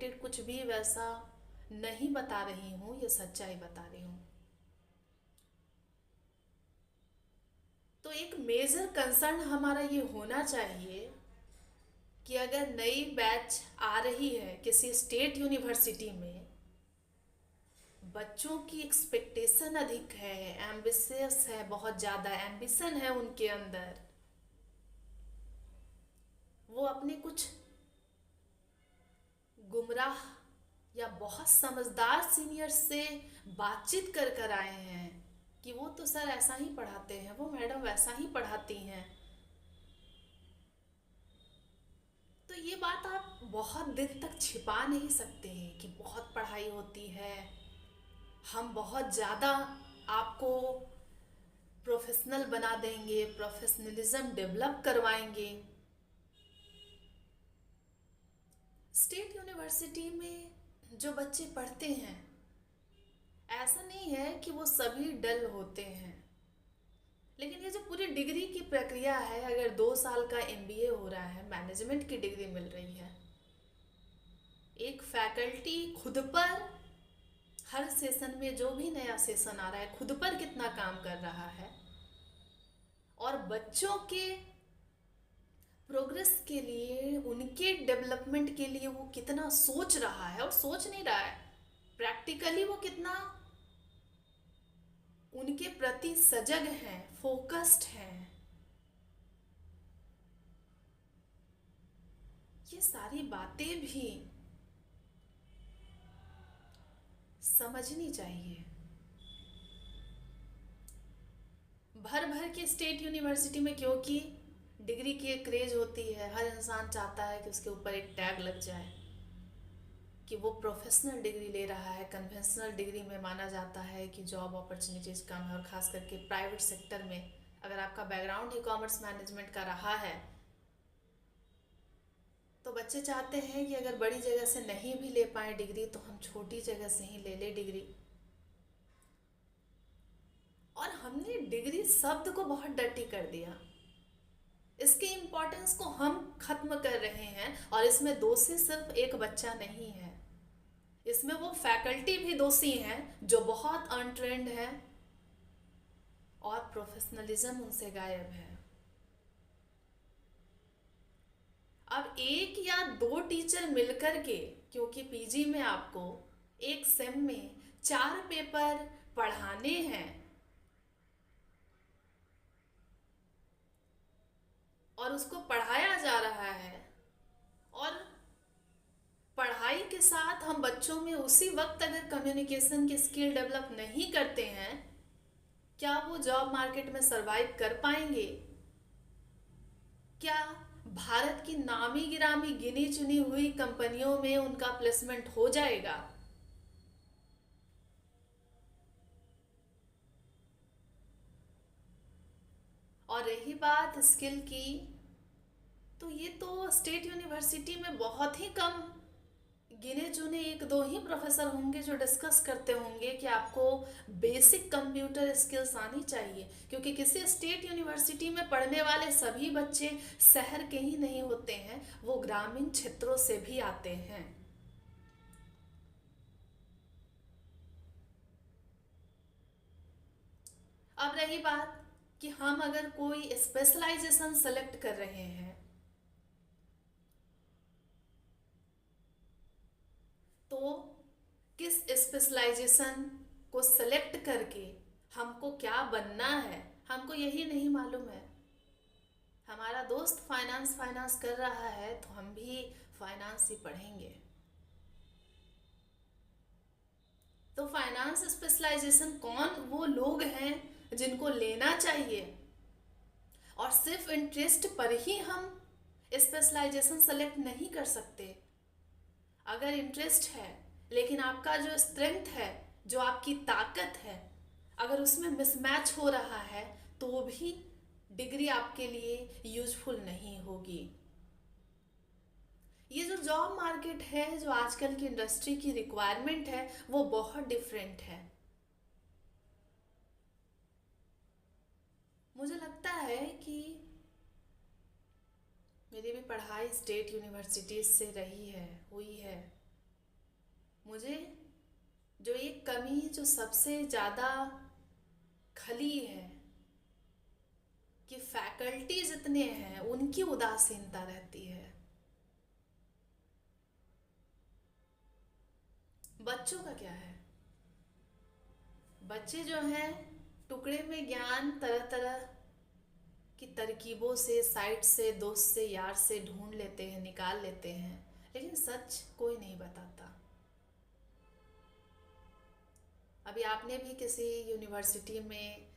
Related कुछ भी वैसा नहीं बता रही हूँ, ये सच्चाई बता रही हूँ। तो एक मेजर कंसर्न हमारा ये होना चाहिए कि अगर नई बैच आ रही है किसी स्टेट यूनिवर्सिटी में, बच्चों की एक्सपेक्टेशन अधिक है, एम्बिशियस है, बहुत ज़्यादा एम्बिशन है उनके अंदर, वो अपने कुछ गुमराह या बहुत समझदार सीनियर से बातचीत कर कर आए हैं कि वो तो सर ऐसा ही पढ़ाते हैं, वो मैडम वैसा ही पढ़ाती हैं। तो ये बात आप बहुत दिन तक छिपा नहीं सकते हैं कि बहुत पढ़ाई होती है, हम बहुत ज़्यादा आपको प्रोफेशनल बना देंगे, प्रोफेशनलिज्म डेवलप करवाएंगे। स्टेट यूनिवर्सिटी में जो बच्चे पढ़ते हैं, ऐसा नहीं है कि वो सभी डल होते हैं, लेकिन ये जो पूरी डिग्री की प्रक्रिया है, अगर 2 साल का एमबीए हो रहा है, मैनेजमेंट की डिग्री मिल रही है, एक फैकल्टी खुद पर हर सेशन में जो भी नया सेशन आ रहा है खुद पर कितना काम कर रहा है और बच्चों के प्रोग्रेस के लिए, उनके डेवलपमेंट के लिए वो कितना सोच रहा है, और सोच नहीं रहा है, प्रैक्टिकली वो कितना उनके प्रति सजग हैं, फोकस्ड हैं, ये सारी बातें भी समझनी चाहिए। भर भर के स्टेट यूनिवर्सिटी में, क्योंकि डिग्री की एक क्रेज होती है, हर इंसान चाहता है कि उसके ऊपर एक टैग लग जाए कि वो प्रोफेशनल डिग्री ले रहा है। कन्वेंशनल डिग्री में माना जाता है कि जॉब अपॉर्चुनिटीज़ कम है, और ख़ास करके प्राइवेट सेक्टर में अगर आपका बैकग्राउंड ही कॉमर्स मैनेजमेंट का रहा है तो बच्चे चाहते हैं कि अगर बड़ी जगह से नहीं भी ले पाए डिग्री तो हम छोटी जगह से ही ले ले डिग्री। और हमने डिग्री शब्द को बहुत डर्टी कर दिया, इसके इम्पोर्टेंस को हम खत्म कर रहे हैं, और इसमें दोषी सिर्फ एक बच्चा नहीं है, इसमें वो फैकल्टी भी दोषी हैं जो बहुत अनट्रेंड है और प्रोफेशनलिज्म उनसे गायब है। अब एक या दो टीचर मिलकर के, क्योंकि पीजी में आपको एक सेम में 4 पेपर पढ़ाने हैं और उसको पढ़ाया जा रहा है, और पढ़ाई के साथ हम बच्चों में उसी वक्त अगर कम्युनिकेशन की स्किल डेवलप नहीं करते हैं, क्या वो जॉब मार्केट में सरवाइव कर पाएंगे? क्या भारत की नामी गिरामी गिनी चुनी हुई कंपनियों में उनका प्लेसमेंट हो जाएगा? और रही बात स्किल की, तो ये तो स्टेट यूनिवर्सिटी में बहुत ही कम गिने चुने एक दो ही प्रोफेसर होंगे जो डिस्कस करते होंगे कि आपको बेसिक कंप्यूटर स्किल्स आनी चाहिए, क्योंकि किसी स्टेट यूनिवर्सिटी में पढ़ने वाले सभी बच्चे शहर के ही नहीं होते हैं, वो ग्रामीण क्षेत्रों से भी आते हैं। अब रही बात कि हम अगर कोई स्पेशलाइजेशन सेलेक्ट कर रहे हैं तो किस स्पेशलाइजेशन को सेलेक्ट करके हमको क्या बनना है, हमको यही नहीं मालूम है। हमारा दोस्त फाइनेंस फाइनेंस कर रहा है तो हम भी फाइनेंस ही पढ़ेंगे। तो फाइनेंस स्पेशलाइजेशन कौन वो लोग हैं जिनको लेना चाहिए, और सिर्फ इंटरेस्ट पर ही हम स्पेशलाइजेशन सेलेक्ट नहीं कर सकते। अगर इंटरेस्ट है लेकिन आपका जो स्ट्रेंथ है, जो आपकी ताकत है, अगर उसमें मिसमैच हो रहा है तो वो भी डिग्री आपके लिए यूजफुल नहीं होगी। ये जो जॉब मार्केट है, जो आजकल की इंडस्ट्री की रिक्वायरमेंट है, वो बहुत डिफरेंट है। मुझे लगता है कि मेरी भी पढ़ाई स्टेट यूनिवर्सिटीज से रही है, हुई है, मुझे जो एक कमी जो सबसे ज़्यादा खली है कि फैकल्टी जितने हैं उनकी उदासीनता रहती है। बच्चों का क्या है? बच्चे जो हैं टुकड़े में ज्ञान तरह तरह की तरकीबों से, साइट से, दोस्त से, यार से ढूंढ लेते हैं, निकाल लेते हैं, लेकिन सच कोई नहीं बताता। अभी आपने भी किसी यूनिवर्सिटी में,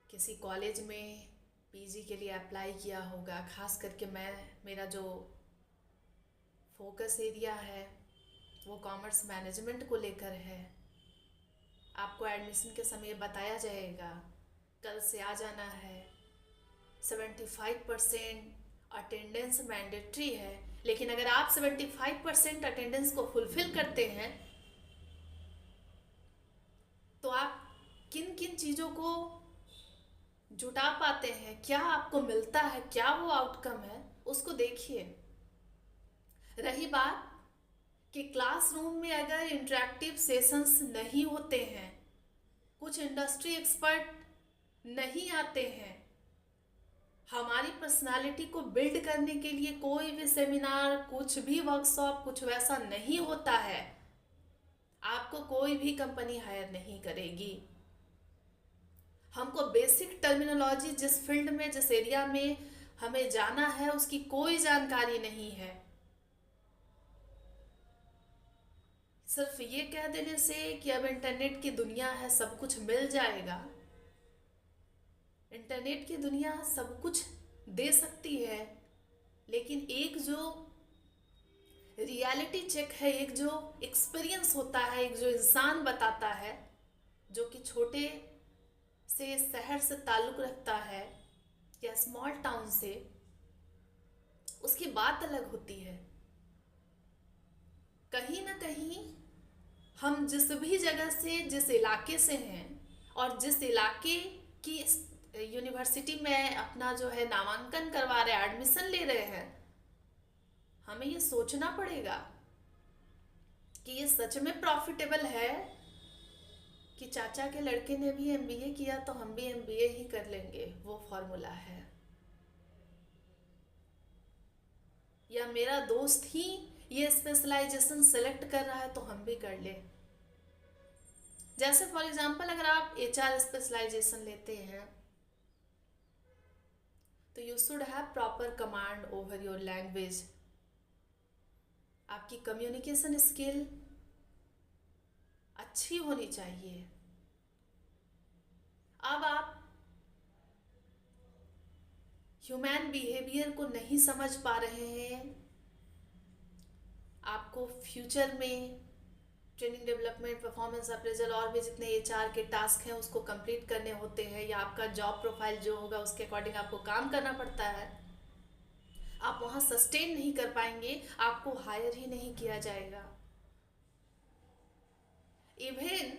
किसी कॉलेज में पीजी के लिए अप्लाई किया होगा। खास करके मेरा जो फोकस एरिया है वो कॉमर्स मैनेजमेंट को लेकर है। आपको एडमिशन के समय बताया जाएगा कल से आ जाना है, 75% अटेंडेंस मैंडेटरी है। लेकिन अगर आप 75% अटेंडेंस को फुलफिल करते हैं तो आप किन किन चीज़ों को जुटा पाते हैं, क्या आपको मिलता है, क्या वो आउटकम है, उसको देखिए। रही बात कि क्लासरूम में अगर इंटरेक्टिव सेशंस नहीं होते हैं, कुछ इंडस्ट्री एक्सपर्ट नहीं आते हैं, हमारी पर्सनालिटी को बिल्ड करने के लिए कोई भी सेमिनार, कुछ भी वर्कशॉप, कुछ वैसा नहीं होता है, आपको कोई भी कंपनी हायर नहीं करेगी। हमको बेसिक टर्मिनोलॉजी, जिस फील्ड में, जिस एरिया में हमें जाना है, उसकी कोई जानकारी नहीं है। सिर्फ ये कह देने से कि अब इंटरनेट की दुनिया है, सब कुछ मिल जाएगा। इंटरनेट की दुनिया सब कुछ दे सकती है, लेकिन एक जो रियलिटी चेक है, एक जो एक्सपीरियंस होता है, एक जो इंसान बताता है, जो कि छोटे से शहर से ताल्लुक़ रखता है या स्मॉल टाउन से, उसकी बात अलग होती है। कहीं ना कहीं हम जिस भी जगह से, जिस इलाके से हैं और जिस इलाके की यूनिवर्सिटी में अपना जो है नामांकन करवा रहे हैं, एडमिशन ले रहे हैं, हमें ये सोचना पड़ेगा कि ये सच में प्रॉफिटेबल है कि चाचा के लड़के ने भी एमबीए किया तो हम भी एमबीए ही कर लेंगे, वो फॉर्मूला है। या मेरा दोस्त ही ये स्पेशलाइजेशन सेलेक्ट कर रहा है तो हम भी कर लें। जैसे फॉर एग्जांपल अगर आप एचआर स्पेशलाइजेशन लेते हैं तो you should have proper command over your language. आपकी कम्युनिकेशन स्किल अच्छी होनी चाहिए। अब आप ह्यूमन बिहेवियर को नहीं समझ पा रहे हैं, आपको फ्यूचर में ट्रेनिंग, डेवलपमेंट, परफॉर्मेंस अप्रेजल और भी जितने एचआर के टास्क हैं उसको कंप्लीट करने होते हैं, या आपका जॉब प्रोफाइल जो होगा उसके अकॉर्डिंग आपको काम करना पड़ता है, आप वहाँ सस्टेन नहीं कर पाएंगे, आपको हायर ही नहीं किया जाएगा। इवन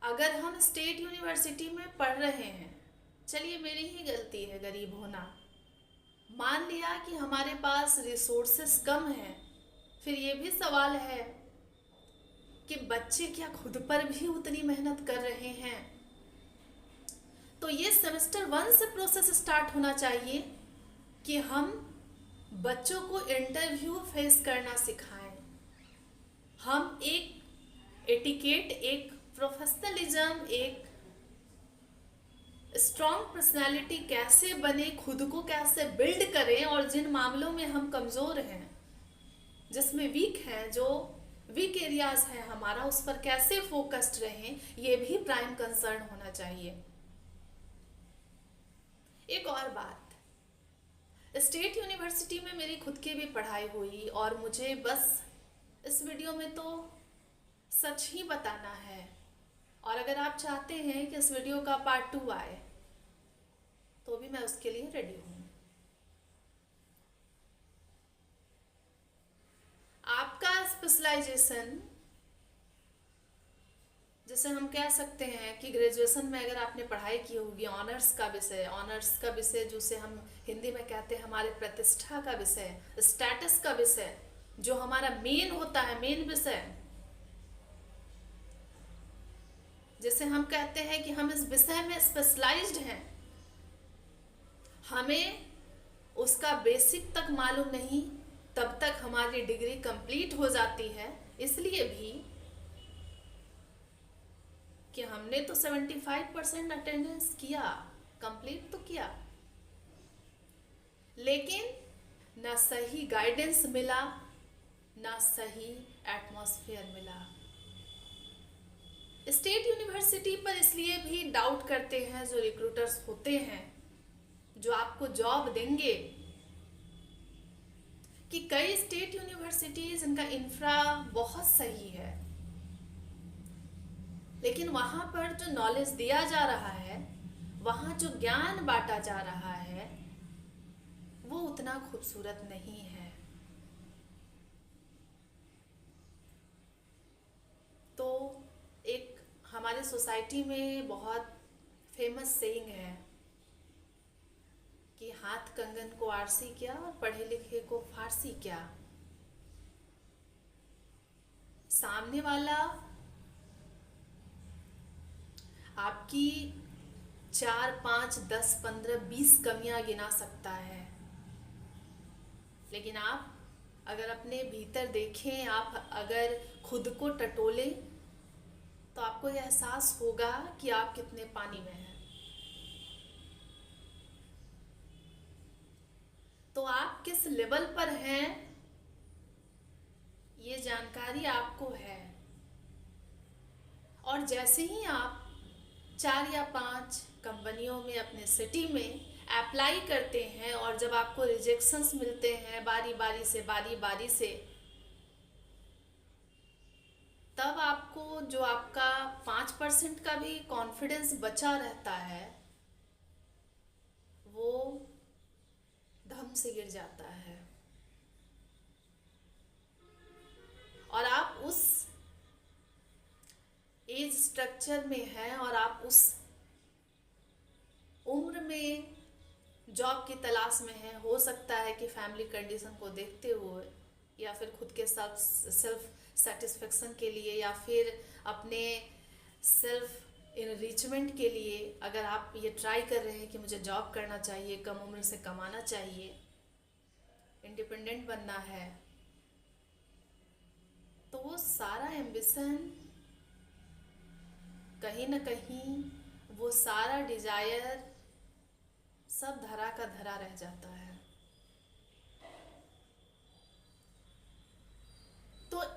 अगर हम स्टेट यूनिवर्सिटी में पढ़ रहे हैं, चलिए मेरी ही गलती है गरीब होना, मान लिया कि हमारे पास रिसोर्सेस कम हैं, फिर ये भी सवाल है कि बच्चे क्या खुद पर भी उतनी मेहनत कर रहे हैं? तो ये सेमेस्टर 1 से प्रोसेस स्टार्ट होना चाहिए कि हम बच्चों को इंटरव्यू फेस करना सिखाएं। हम एक एटिकेट, एक प्रोफेशनलिज्म, एक स्ट्रॉन्ग पर्सनालिटी कैसे बने, खुद को कैसे बिल्ड करें, और जिन मामलों में हम कमज़ोर हैं, जिसमें वीक हैं, जो वीक एरियाज हैं हमारा, उस पर कैसे फोकस्ड रहें, ये भी प्राइम कंसर्न होना चाहिए। एक और बात, स्टेट यूनिवर्सिटी में मेरी खुद की भी पढ़ाई हुई और मुझे बस इस वीडियो में तो सच ही बताना है, और अगर आप चाहते हैं कि इस वीडियो का पार्ट 2 आए तो भी मैं उसके लिए रेडी हूँ। आपका स्पेशलाइजेशन, जैसे हम कह सकते हैं कि ग्रेजुएशन में अगर आपने पढ़ाई की होगी ऑनर्स का विषय जिसे हम हिंदी में कहते हैं हमारे प्रतिष्ठा का विषय, स्टेटस का विषय, जो हमारा मेन होता है, मेन विषय, जैसे हम कहते हैं कि हम इस विषय में स्पेशलाइज्ड हैं, हमें उसका बेसिक तक मालूम नहीं, तब तक हमारी डिग्री कंप्लीट हो जाती है। इसलिए भी कि हमने तो 75% अटेंडेंस किया, कंप्लीट तो किया, लेकिन ना सही गाइडेंस मिला, ना सही एटमॉस्फेयर मिला। स्टेट यूनिवर्सिटी पर इसलिए भी डाउट करते हैं जो रिक्रूटर्स होते हैं, जो आपको जॉब देंगे, कि कई स्टेट यूनिवर्सिटीज इनका इंफ्रा बहुत सही है, लेकिन वहाँ पर जो नॉलेज दिया जा रहा है, वहाँ जो ज्ञान बांटा जा रहा है, वो उतना खूबसूरत नहीं है। तो एक हमारे सोसाइटी में बहुत फेमस सेइंग है कि हाथ कंगन को आरसी क्या और पढ़े लिखे को फारसी क्या। सामने वाला आपकी 4, 5, 10, 15, 20 कमियां गिना सकता है, लेकिन आप अगर अपने भीतर देखें, आप अगर खुद को टटोलें, तो आपको यह एहसास होगा कि आप कितने पानी में हैं। तो आप किस लेवल पर हैं, ये जानकारी आपको है। और जैसे ही आप 4 या 5 कंपनियों में अपने सिटी में अप्लाई करते हैं, और जब आपको रिजेक्शंस मिलते हैं बारी बारी से, तब आपको जो आपका 5% का भी कॉन्फिडेंस बचा रहता है, वो धम से गिर जाता है। और आप उस एज स्ट्रक्चर में हैं, और आप उस उम्र में जॉब की तलाश में हैं। हो सकता है कि फैमिली कंडीशन को देखते हुए, या फिर खुद के सेल्फ सेटिस्फेक्शन के लिए, या फिर अपने सेल्फ इनरिचमेंट के लिए, अगर आप ये ट्राई कर रहे हैं कि मुझे जॉब करना चाहिए, कम उम्र से कमाना चाहिए, इंडिपेंडेंट बनना है, तो वो सारा एम्बिशन कहीं ना कहीं, वो सारा डिजायर सब धरा का धरा रह जाता है।